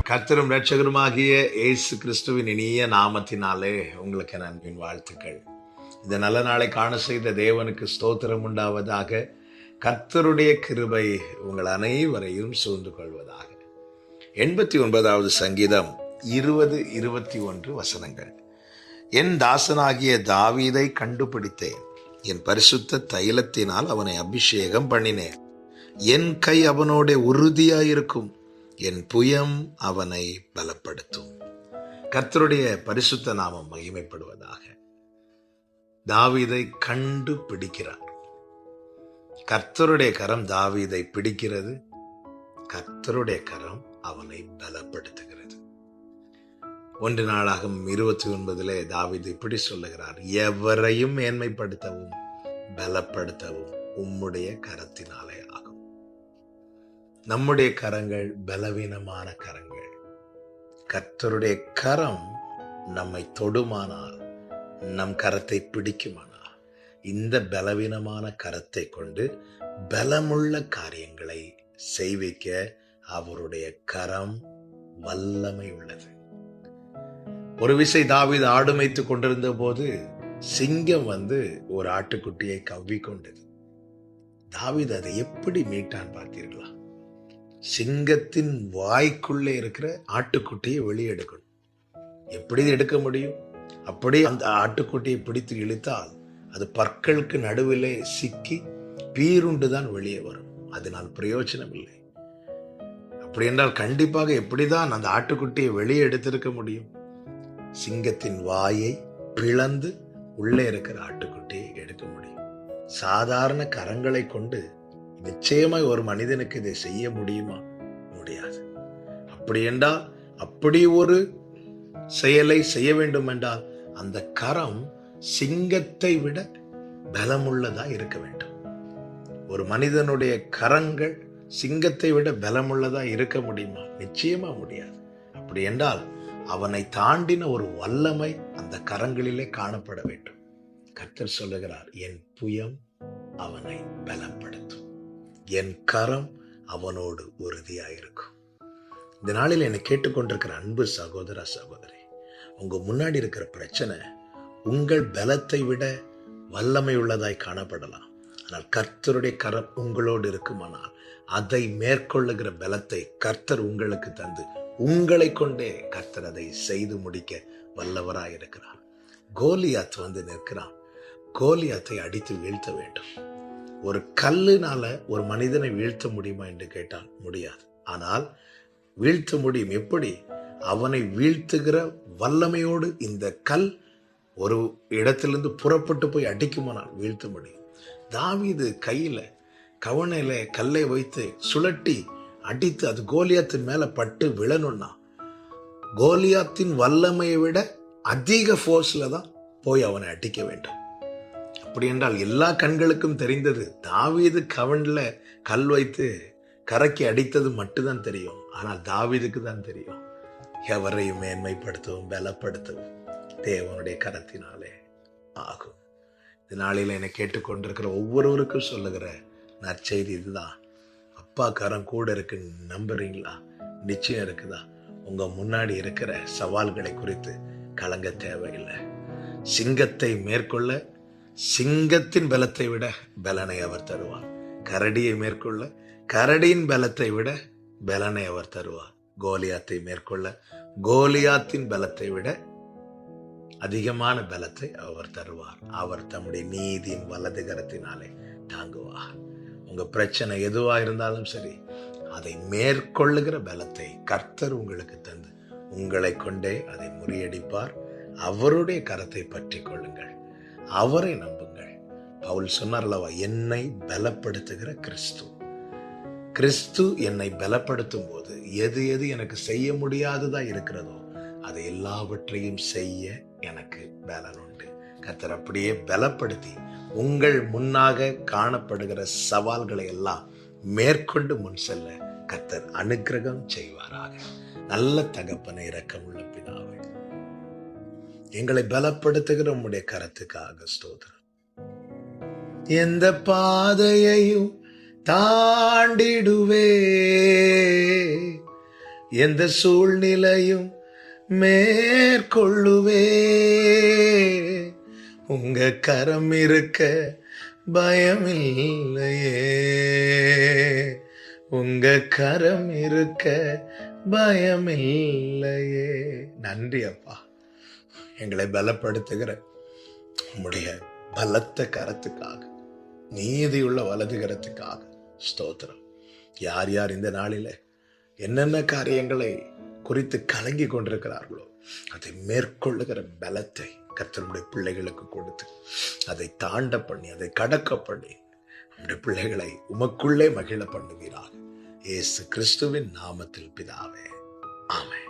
கர்த்தரும் இரட்சகருமாகிய இயேசு கிறிஸ்துவின் இனிய நாமத்தினாலே உங்களுக்கு அன்பின் வாழ்த்துக்கள். இந்த நல்ல நாளை காண செய்த தேவனுக்கு ஸ்தோத்திரம் உண்டாவதாக. கர்த்தருடைய கிருபை உங்கள் அனைவரையும் சூழ்ந்து கொள்வதாக. 89வது சங்கீதம் 20-21 வசனங்கள். என் தாசனாகிய தாவீதை கண்டுபிடித்தேன், என் பரிசுத்த தைலத்தினால் அவனை அபிஷேகம் பண்ணினேன். என் கை அவனோட உறுதியாயிருக்கும், என் புயம் அவனை பலப்படுத்தும். கர்த்தருடைய பரிசுத்த நாமம் மகிமைப்படுவதாக. தாவீதை கண்டுபிடிக்கிறார். கர்த்தருடைய கரம் தாவீதை பிடிக்கிறது, கர்த்தருடைய கரம் அவனை பலப்படுத்துகிறது. 1 நாளாகும் 29 தாவீது இப்படி சொல்லுகிறார், எவரையும் மேன்மைப்படுத்தவும் பலப்படுத்தவும் உம்முடைய கரத்தினாலே ஆகும். நம்முடைய கரங்கள் பலவீனமான கரங்கள். கர்த்தருடைய கரம் நம்மை தொடுமானால், நம் கரத்தை பிடிக்குமானால், இந்த பலவீனமான கரத்தை கொண்டு பலமுள்ள காரியங்களை செய்விக்க அவருடைய கரம் வல்லமை உள்ளது. ஒரு விசை தாவீது ஆடு மேய்த்து கொண்டிருந்த போது சிங்கம் ஒரு ஆட்டுக்குட்டியை கவ்விக்கொண்டது. தாவீது அதை எப்படி மீட்டான் பார்த்தீர்களா? சிங்கத்தின் வாய்க்குள்ளே இருக்கிற ஆட்டுக்குட்டியை வெளியே எடுக்கணும். எப்படி எடுக்க முடியும்? அப்படி அந்த ஆட்டுக்குட்டியை பிடித்து இழுத்தால் அது பற்களுக்கு நடுவிலே சிக்கி பீருண்டுதான் வெளியே வரும். அதனால் பிரயோஜனம் இல்லை. அப்படி என்றால் கண்டிப்பாக எப்படிதான் அந்த ஆட்டுக்குட்டியை வெளியே எடுத்திருக்க முடியும்? சிங்கத்தின் வாயை பிளந்து உள்ளே இருக்கிற ஆட்டுக்குட்டியை எடுக்க முடியும். சாதாரண கரங்களை கொண்டு நிச்சயமாய் ஒரு மனிதனுக்கு இதை செய்ய முடியுமா? முடியாது. அப்படி என்றால், அப்படி ஒரு செயலை செய்ய வேண்டும் என்றால் அந்த கரம் சிங்கத்தை விட பலமுள்ளதா இருக்க வேண்டும். ஒரு மனிதனுடைய கரங்கள் சிங்கத்தை விட பலமுள்ளதா இருக்க முடியுமா? நிச்சயமா முடியாது. அப்படி என்றால் அவனை தாண்டின ஒரு வல்லமை அந்த கரங்களிலே காணப்பட வேண்டும். கர்த்தர் சொல்லுகிறார், என் புயம் அவனை பலப்படுத்தும், என் கரம் அவனோடு உறுதியாயிருக்கும். இந்த நாளில் என்னை கேட்டுக்கொண்டிருக்கிற அன்பு சகோதர சகோதரி, உங்க முன்னாடி இருக்கிற பிரச்சனை உங்கள் பலத்தை விட வல்லமை உள்ளதாய் காணப்படலாம். ஆனால் கர்த்தருடைய கரம் உங்களோடு இருக்குமானால் அதை மேற்கொள்ளுகிற பலத்தை கர்த்தர் உங்களுக்கு தந்து உங்களை கொண்டே கர்த்தர் அதை செய்து முடிக்க வல்லவராய் இருக்கிறார். கோலியாத் நிற்கிறான். கோலியாத்தை அடித்து வீழ்த்த வேண்டும். ஒரு கல்லுனால ஒரு மனிதனை வீழ்த்த முடியுமா என்று கேட்டால் முடியாது. ஆனால் வீழ்த்த முடியும். எப்படி? அவனை வீழ்த்துகிற வல்லமையோடு இந்த கல் ஒரு இடத்திலிருந்து புறப்பட்டு போய் அடிக்குமானால் வீழ்த்த முடியும். தாவீது கையில கவனையில கல்லை வைத்து சுழட்டி அடித்து அது கோலியாத்தின் மேல பட்டு விழணும்னா கோலியாத்தின் வல்லமையை விட அதிக ஃபோர்ஸ்ல தான் போய் அவனை அடிக்க வேண்டும். அப்படி என்றால் எல்லா கண்களுக்கும் தெரிந்தது தாவீது கவன்ல கல் வைத்து கரைக்கு அடித்தது மட்டும்தான் தெரியும். ஆனால் தாவீதுக்கு தான் தெரியும், எவரையும் மேன்மைப்படுத்தவும் பலப்படுத்தவும் தேவனுடைய கரத்தினாலே ஆகும். இந்த நாளில் என்னை கேட்டுக்கொண்டிருக்கிற ஒவ்வொருவருக்கும் சொல்லுகிற நற்செய்தி இதுதான். அப்பா கரம் கூட இருக்குன்னு நம்புறீங்களா? நிச்சயம் இருக்குதா? உங்க முன்னாடி இருக்கிற சவால்களை குறித்து கலங்க தேவையில்லை. சிங்கத்தை மேற்கொள்ள சிங்கத்தின் பலத்தை விட பலனை அவர் தருவார். கரடியை மேற்கொள்ள கரடியின் பலத்தை விட பலனை அவர் தருவார். கோலியாத்தை மேற்கொள்ள கோலியாத்தின் பலத்தை விட அதிகமான பலத்தை அவர் தருவார். அவர் தம்முடைய நீதியின் வலது கரத்தினாலே தாங்குவார். உங்க பிரச்சனை எதுவா இருந்தாலும் சரி, அதை மேற்கொள்ளுகிற பலத்தை கர்த்தர் உங்களுக்கு தந்து உங்களை கொண்டே அதை முறியடிப்பார். அவருடைய கரத்தை பற்றி கொள்ளுங்கள், அவரை நம்புங்கள். பவுல் சொன்னார் அல்லவா, என்னை பலப்படுத்துகிற கிறிஸ்து. கிறிஸ்து என்னை பலப்படுத்தும் போது எது எது எனக்கு செய்ய முடியாததா இருக்கிறதோ அதை எல்லாவற்றையும் செய்ய எனக்கு பலன் உண்டு. கர்த்தர் அப்படியே பலப்படுத்தி உங்கள் முன்னாக காணப்படுகிற சவால்களை எல்லாம் மேற்கொண்டு முன் செல்ல கர்த்தர் அனுக்கிரகம் செய்வாராக. நல்ல தகப்பனை, இரக்கமுள்ள பிதாவே, எங்களை பலப்படுத்துகிற உம்முடைய கரத்துக்காக ஸ்தோத்திரம். எந்த பாதையையும் தாண்டிடுவே, எந்த சூழ்நிலையும் மேற்கொள்ளுவே. உங்க கரம் இருக்க பயமில்லையே, உங்க கரம் இருக்க பயமில்லையே. நன்றி அப்பா, எங்களை பலப்படுத்துகிற உம்முடைய பலத்த கரத்துக்காக, நீதியுள்ள வலது கரத்துக்காக ஸ்தோத்திரம். யார் யார் இந்த நாளில் என்னென்ன காரியங்களை குறித்து கலங்கி கொண்டிருக்கிறார்களோ அதை மேற்கொள்ளுகிற பலத்தை கர்த்தருடைய பிள்ளைகளுக்கு கொடுத்து அதை தாண்ட பண்ணி, அதை கடக்க பண்ணி நம்முடைய பிள்ளைகளை உமக்குள்ளே மகிழ பண்ணுவீராக. இயேசு கிறிஸ்துவின் நாமத்தில் பிதாவே, ஆமென்.